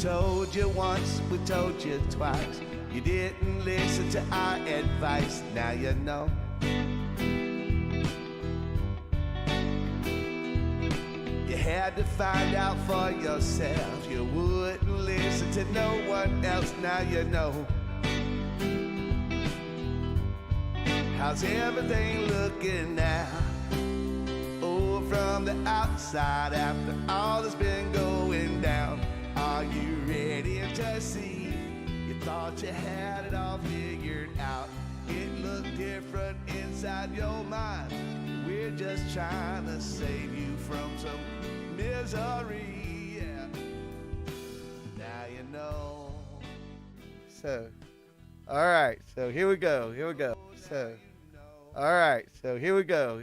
told you once, we told you twice. You didn't listen to our advice, now you know. You had to find out for yourself. You wouldn't listen to no one else, now you know. How's everything looking now? Oh, from the outside after all that's been going down. Are you ready to see? You thought you had it all figured out. It looked different inside your mind. We're just trying to save you from some misery. Yeah. Now you know. So, all right. So here we go. So, all right. So here we go.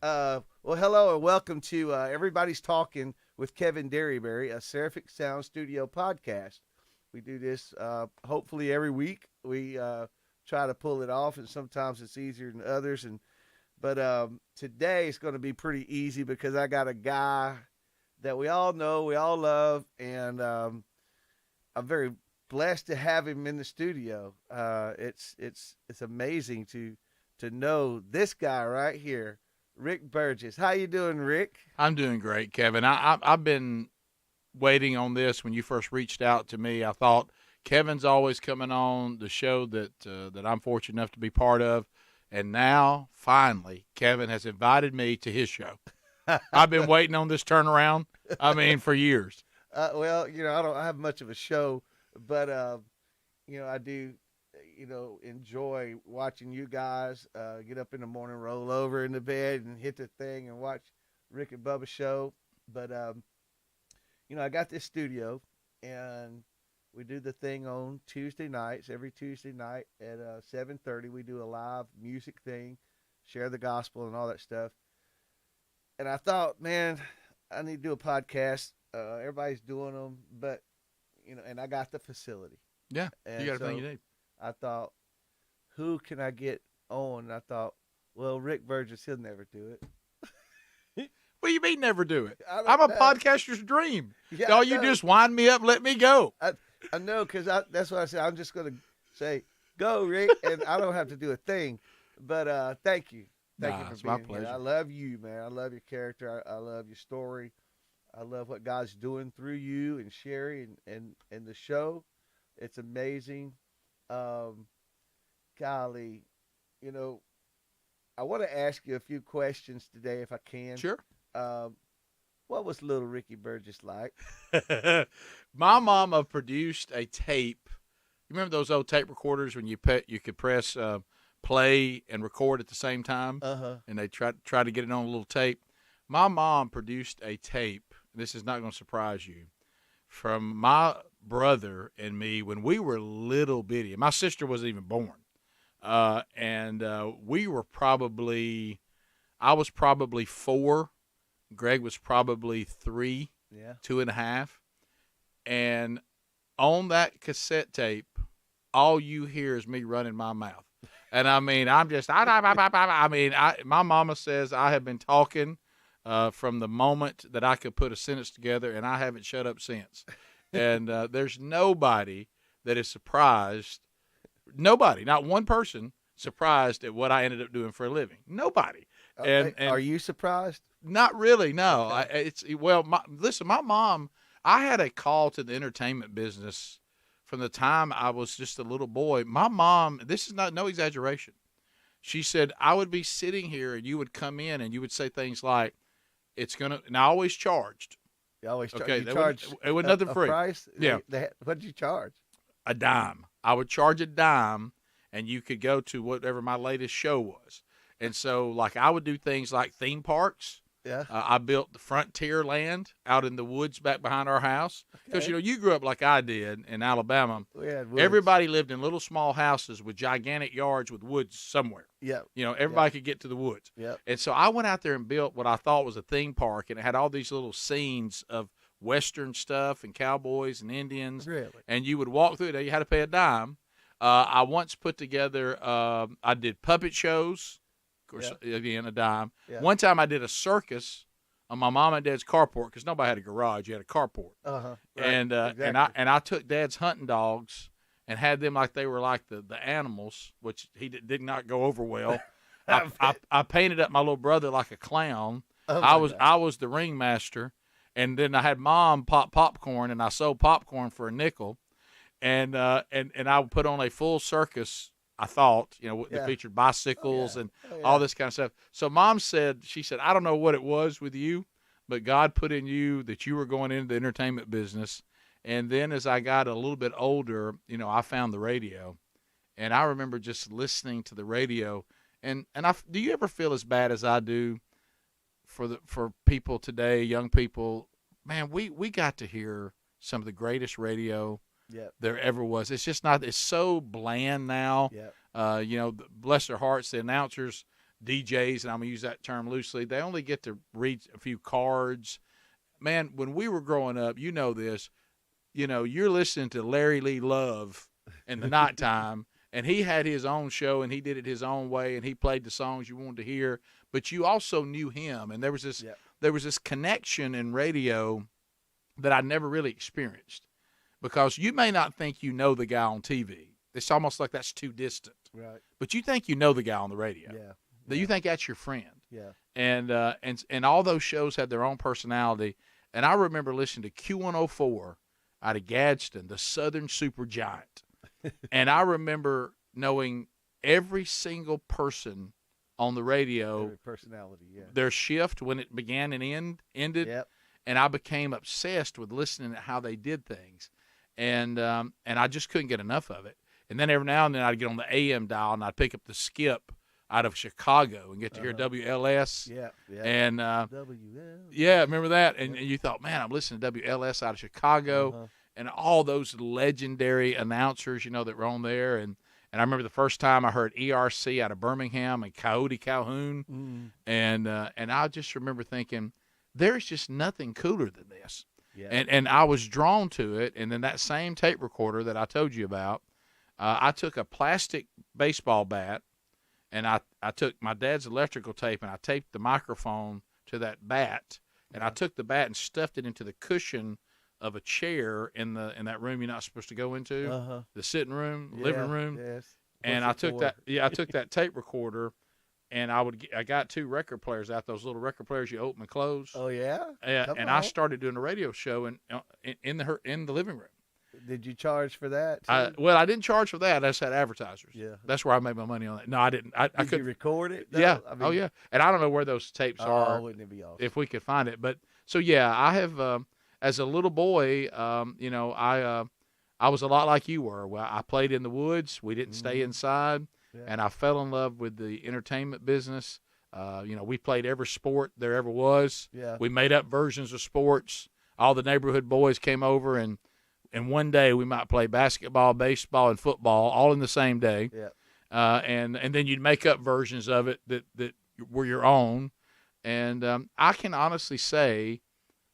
Well, hello and welcome to Everybody's Talking with Kevin Derryberry, a Seraphic Sound Studio podcast. We do this hopefully every week. We try to pull it off, and sometimes it's easier than others. But today it's going to be pretty easy because I got a guy that we all know, we all love, and I'm very blessed to have him in the studio. It's amazing to know this guy right here, Rick Burgess. How you doing, Rick? I'm doing great, Kevin. I've been waiting on this. When you first reached out to me, I thought Kevin's always coming on the show that I'm fortunate enough to be part of, and now finally Kevin has invited me to his show. I've been waiting on this turnaround. I mean, for years. Well, I don't have much of a show, but I do. Enjoy watching you guys get up in the morning, roll over in the bed, and hit the thing and watch Rick and Bubba Show. But, I got this studio, and we do the thing on Tuesday nights. Every Tuesday night at 7:30, we do a live music thing, share the gospel and all that stuff. And I thought, man, I need to do a podcast. Everybody's doing them, but, and I got the facility. Yeah, and you got everything you need. I thought, who can I get on? And I thought, well, Rick Burgess, he'll never do it. What do you mean never do it? I'm a podcaster's dream. Yeah, All you just wind me up, let me go. I know, because that's what I said. I'm just going to say, go, Rick, and I don't have to do a thing. But thank you. Thank you for being my pleasure. here. I love you, man. I love your character. I love your story. I love what God's doing through you and Sherry and the show. It's amazing. Golly, I want to ask you a few questions today if I can. Sure. What was little Ricky Burgess like? My mama produced a tape. You remember those old tape recorders when you could press play and record at the same time? Uh-huh. And they try to get it on a little tape. My mom produced a tape. This is not going to surprise you. From my brother and me when we were little bitty. My sister wasn't even born. And we were I was probably 4. Greg was probably 3, 2.5. And on that cassette tape, all you hear is me running my mouth. And I mean, I'm just, my mama says I have been talking from the moment that I could put a sentence together, and I haven't shut up since. And there's nobody that is surprised. Nobody, not one person, surprised at what I ended up doing for a living. Nobody. And are you surprised? Not really, no. Okay. Listen, my mom, I had a call to the entertainment business from the time I was just a little boy. My mom, this is no exaggeration. She said, I would be sitting here and you would come in and you would say things like, and I always charged. You always Okay, charged. It was nothing free. Price? Yeah. What did you charge? A dime. I would charge a dime, and you could go to whatever my latest show was. And so, like, I would do things like theme parks. Yeah. I built the Frontier Land out in the woods back behind our house. Because, Okay. you grew up like I did in Alabama. We had woods. Everybody lived in little small houses with gigantic yards with woods somewhere. Yeah. Everybody could get to the woods. Yep. And so I went out there and built what I thought was a theme park, and it had all these little scenes of Western stuff and cowboys and Indians. Really? And you would walk through there. You had to pay a dime. I once put together, I did puppet shows. Of course, again, a dime. Yeah. One time I did a circus on my mom and dad's carport because nobody had a garage. You had a carport. Right, And exactly. and I took Dad's hunting dogs and had them like they were like the animals, which did not go over well. I painted up my little brother like a clown. Oh I was the ringmaster, and then I had Mom pop popcorn, and I sold popcorn for a nickel, and I would put on a full circus. I thought, that featured bicycles and all this kind of stuff. So Mom said, I don't know what it was with you, but God put in you that you were going into the entertainment business. And then as I got a little bit older, I found the radio, and I remember just listening to the radio. And do you ever feel as bad as I do for people today, young people? Man, we got to hear some of the greatest radio there ever was. It's just not. It's so bland now. Bless their hearts, the announcers, DJs, and I'm gonna use that term loosely. They only get to read a few cards. Man, when we were growing up, this. You're listening to Larry Lee Love in the nighttime, and he had his own show, and he did it his own way, and he played the songs you wanted to hear. But you also knew him, and there was this connection in radio that I never really experienced. Because you may not think you know the guy on TV. It's almost like that's too distant. Right. But you think you know the guy on the radio. Yeah. You think that's your friend. Yeah. And all those shows had their own personality. And I remember listening to Q104 out of Gadsden, the Southern Supergiant. And I remember knowing every single person on the radio. Every personality, their shift when it began and ended. Yep. And I became obsessed with listening to how they did things. And I just couldn't get enough of it. And then every now and then I'd get on the AM dial and I'd pick up the skip out of Chicago and get to hear WLS. Yeah. And WL. Yeah, remember that? And you thought, man, I'm listening to WLS out of Chicago and all those legendary announcers, that were on there. And I remember the first time I heard ERC out of Birmingham and Coyote Calhoun. And I just remember thinking, there's just nothing cooler than this. Yeah. And I was drawn to it. And then that same tape recorder that I told you about, I took a plastic baseball bat, and I took my dad's electrical tape, and I taped the microphone to that bat. And I took the bat and stuffed it into the cushion of a chair in that room you're not supposed to go into, the sitting room, living room. Yes. And I took that tape recorder, and I got 2 record players out, those little record players you open and close. Oh yeah. And I started doing a radio show in the living room. Did you charge for that? Well, I didn't charge for that. I just had advertisers. Yeah. That's where I made my money on that. No, I didn't. I Did could you record it? though? Yeah. I mean, Yeah. And I don't know where those tapes are. Wouldn't it be awesome? If we could find it. But so yeah, I have. As a little boy, I was a lot like you were. Well, I played in the woods. We didn't stay inside, and I fell in love with the entertainment business. We played every sport there ever was. Yeah. We made up versions of sports. All the neighborhood boys came over, and one day we might play basketball, baseball, and football all in the same day. Yeah. And then you'd make up versions of it that were your own. And I can honestly say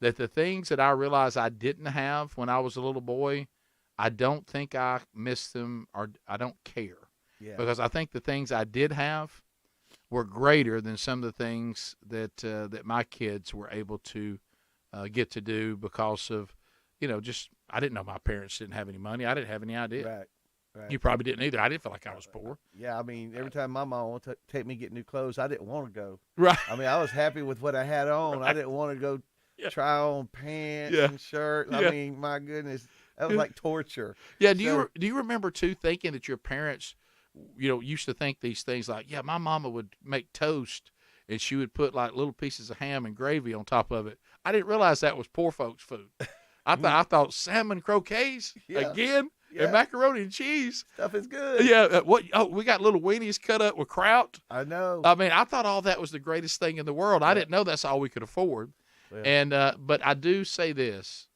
that the things that I realized I didn't have when I was a little boy, I don't think I miss them or I don't care. Yeah. Because I think the things I did have were greater than some of the things that my kids were able to get to do because of, just I didn't know my parents didn't have any money. I didn't have any idea. Right. You probably didn't either. I didn't feel like I was poor. Yeah, I mean, every time my mom wanted to take me get new clothes, I didn't want to go. Right. I mean, I was happy with what I had on. Right. I didn't want to go try on pants and shirts. Yeah. I mean, my goodness, that was like torture. Yeah. Do you remember too thinking that your parents, used to think these things like, yeah, my mama would make toast and she would put like little pieces of ham and gravy on top of it. I didn't realize that was poor folks' food. I thought salmon croquets again and macaroni and cheese. Stuff is good. Yeah. We got little weenies cut up with kraut. I know. I mean, I thought all that was the greatest thing in the world. I didn't know that's all we could afford. Yeah. And but I do say this,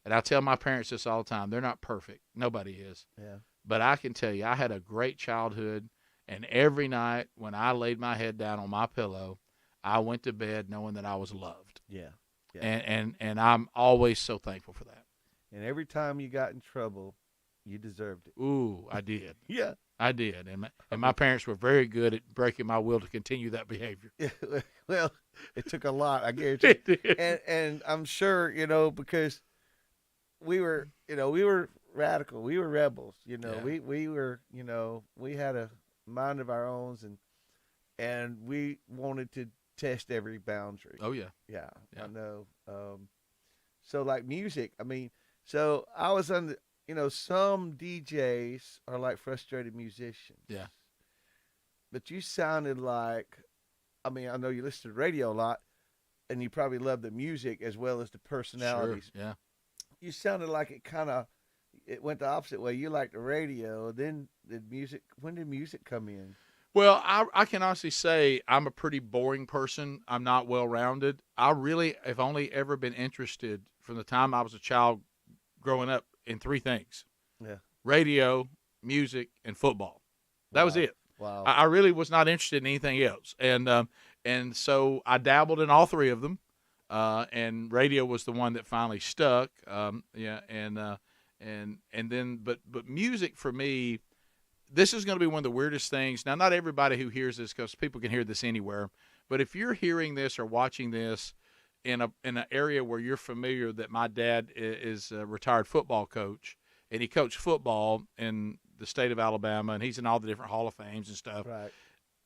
and I tell my parents this all the time. They're not perfect. Nobody is. Yeah. But I can tell you, I had a great childhood, and every night when I laid my head down on my pillow, I went to bed knowing that I was loved. Yeah. And I'm always so thankful for that. And every time you got in trouble, you deserved it. Ooh, I did. Yeah. I did, and my parents were very good at breaking my will to continue that behavior. Well, it took a lot, I guarantee. It did. And I'm sure, because we were radical, we were rebels, Yeah. we were, we had a mind of our own, and we wanted to test every boundary. Oh yeah. Yeah, Yeah. I know. So like music, so I was under, some DJs are like frustrated musicians. Yeah. But you sounded like, I know you listen to the radio a lot, and you probably love the music as well as the personalities. Sure. Yeah. You sounded like it went the opposite way. You liked the radio, then when did music come in? Well, I can honestly say I'm a pretty boring person. I'm not well-rounded. I really have only ever been interested from the time I was a child growing up in three things: Yeah. radio, music, and football. That was Wow. it. Wow. I really was not interested in anything else, and so I dabbled in all three of them, and radio was the one that finally stuck. Yeah, and then but music for me, this is going to be one of the weirdest things. Now, not everybody who hears this, because people can hear this anywhere, but if you're hearing this or watching this in an area where you're familiar that my dad is a retired football coach, and he coached football in the state of Alabama, and he's in all the different Hall of Fames and stuff. Right.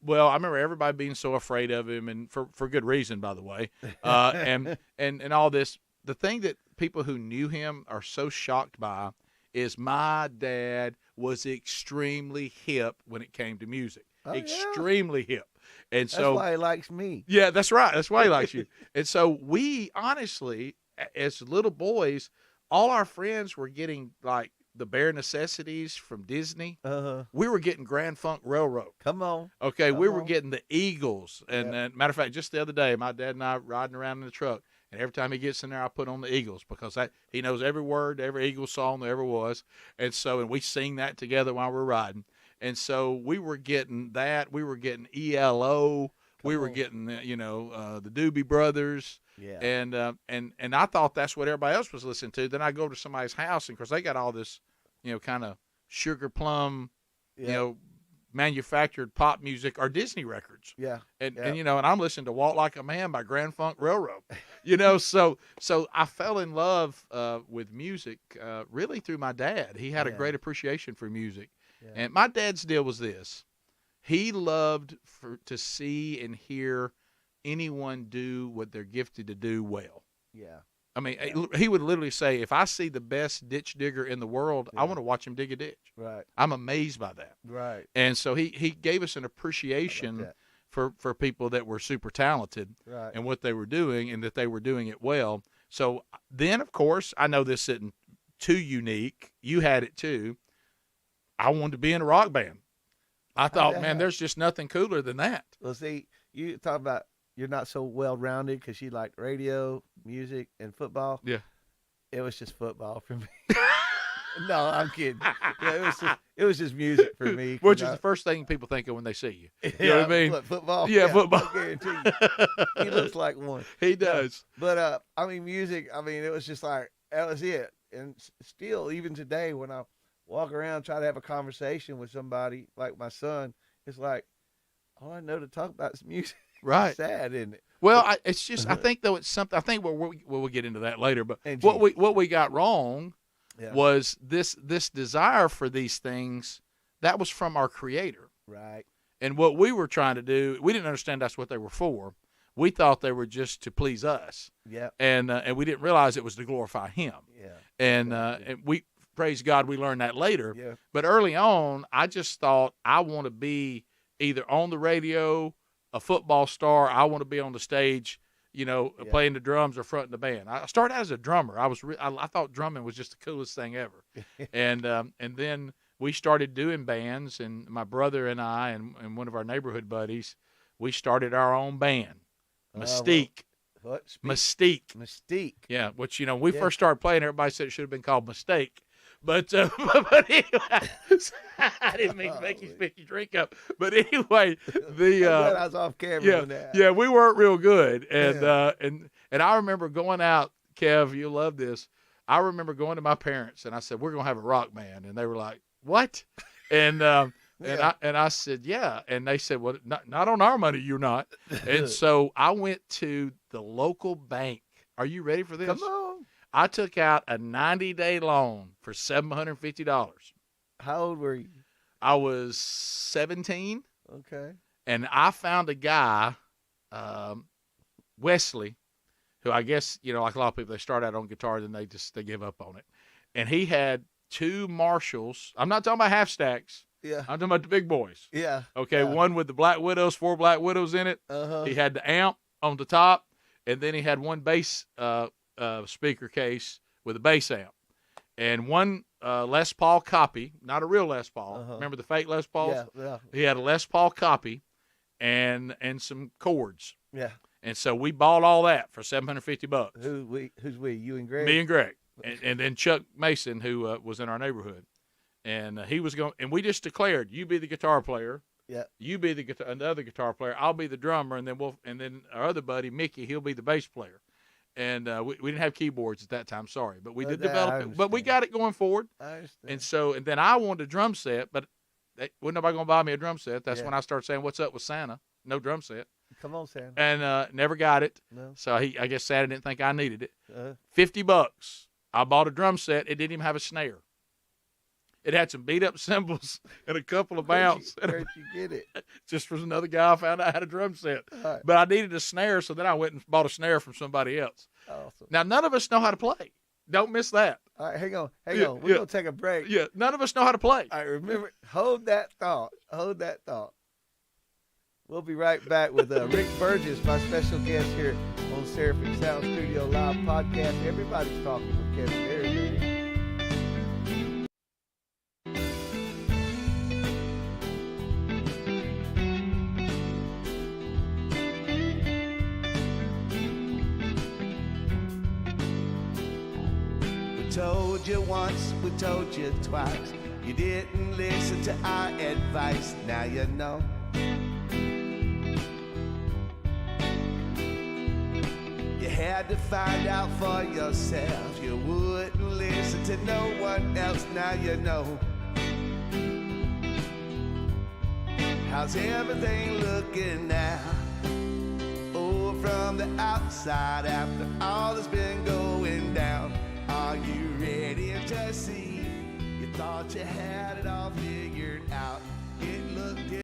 Well, I remember everybody being so afraid of him, and for good reason, by the way, and all this. The thing that people who knew him are so shocked by is my dad was extremely hip when it came to music. Oh, yeah? Extremely hip. And That's so why he likes me. yeah, that's right. That's why he likes you. And so we honestly, as little boys, all our friends were getting like the bare necessities from Disney. Uh-huh. We were getting Grand Funk Railroad. Come on. Okay, Come we were on. getting the Eagles. And Yeah. matter of fact, just the other day, my dad and I riding around in the truck, and every time he gets in there, I put on the Eagles, because he knows every word, every Eagles song there ever was. And we sing that together while we're riding. And so we were getting that. We were getting ELO. We were on. getting, the Doobie Brothers. Yeah. And I thought that's what everybody else was listening to. Then I go to somebody's house, and of course they got all this, kind of sugar plum, Yeah. Manufactured pop music or Disney records. Yeah. And Yeah. and I'm listening to Walk Like a Man by Grand Funk Railroad. So I fell in love with music really through my dad. He had a Yeah. great appreciation for music. Yeah. And my dad's deal was this: he loved to see and hear anyone do what they're gifted to do well. Yeah. He would literally say, if I see the best ditch digger in the world, I Yeah. want to watch him dig a ditch. Right. I'm amazed by that. Right. And so he gave us an I appreciation like for people that were super talented Right. and what they were doing, and that they were doing it well. So then, of course, I know this isn't too unique. You had it too. I wanted to be in a rock band. I thought, yeah. man, there's just nothing cooler than that. Well, see, you talk about you're not so well rounded because you liked radio, music, and football. Yeah. It was just football for me. No, I'm kidding. Yeah, it was just music for me. Which is the first thing people think of when they see you. Yeah, You know what I mean? Football. Yeah, football. I guarantee you. He looks like one. He does. But music. It was just like that was it. And still, even today, when I walk around, try to have a conversation with somebody like my son, it's like all I know to talk about is music. Right. Sad, isn't it? Well, it's just, I think though it's something. I think we'll get into that later. But And what we got wrong Yeah. was this desire for these things that was from our Creator. Right. And what we were trying to do, we didn't understand that's what they were for. We thought they were just to please us, Yeah. and we didn't realize it was to glorify Him. Yeah. And we praise God, we learned that later. Yeah. But early on, I just thought I want to be either on the radio, a football star. I want to be on the stage, playing the drums or fronting the band. I started out as a drummer. I thought drumming was just the coolest thing ever. and then we started doing bands, and my brother and I and one of our neighborhood buddies, we started our own band, Mystique. What? Mystique. Mystique. Yeah, which we Yeah. first started playing, everybody said it should have been called Mistake. But but anyway, I didn't mean to make you pick your drink up. But anyway, I'm glad I was off camera on that. yeah, we weren't real good, and I remember going out, Kev, you'll love this. I remember going to my parents and I said, we're gonna have a rock band, and they were like, what? And And I said, yeah. And they said, well, not on our money, you're not. And so I went to the local bank. Are you ready for this? Come on. I took out a 90-day loan for $750. How old were you? I was 17, Okay. and I found a guy, Wesley, who I guess, like a lot of people, they start out on guitar, then they give up on it. And he had 2 Marshalls. I'm not talking about half stacks. Yeah. I'm talking about the big boys. Yeah. Okay, Yeah. one with the Black Widows, 4 Black Widows in it. Uh-huh. He had the amp on the top, and then he had one bass speaker case with a bass amp, and one Les Paul copy, not a real Les Paul. Uh-huh. Remember the fake Les Pauls? Yeah. He had a Les Paul copy, and some chords. Yeah. And so we bought all that for $750. Who's we? You and Greg? Me and Greg, and then Chuck Mason, who was in our neighborhood, and he was going. And we just declared, you be the guitar player. Yeah. You be another guitar player. I'll be the drummer, and then our other buddy Mickey, he'll be the bass player. And we didn't have keyboards at that time, sorry, but we did develop it. But we got it going forward. I understand. And then I wanted a drum set, but wasn't nobody gonna buy me a drum set. That's Yeah. when I started saying, "What's up with Santa? No drum set." Come on, Sam. And never got it. No. So I guess Santa didn't think I needed it. Uh-huh. $50. I bought a drum set. It didn't even have a snare. It had some beat up cymbals and a couple of bounce. Where'd you get it? Just from another guy I found out had a drum set. All right. But I needed a snare, so then I went and bought a snare from somebody else. Awesome. Now, none of us know how to play. Don't miss that. All right, hang on. Yeah, We're yeah. going to take a break. Yeah, none of us know how to play. All right, remember, hold that thought. We'll be right back with Rick Burgess, my special guest here on Seraphic Sound Studio Live Podcast. Everybody's talking with Kevin Derryberry. We told you once, we told you twice. You didn't listen to our advice, now you know. You had to find out for yourself. You wouldn't listen to no one else, now you know. How's everything looking now? Oh, from the outside after all that's been going down. Are you ready to see? You thought you had it all figured out. It looked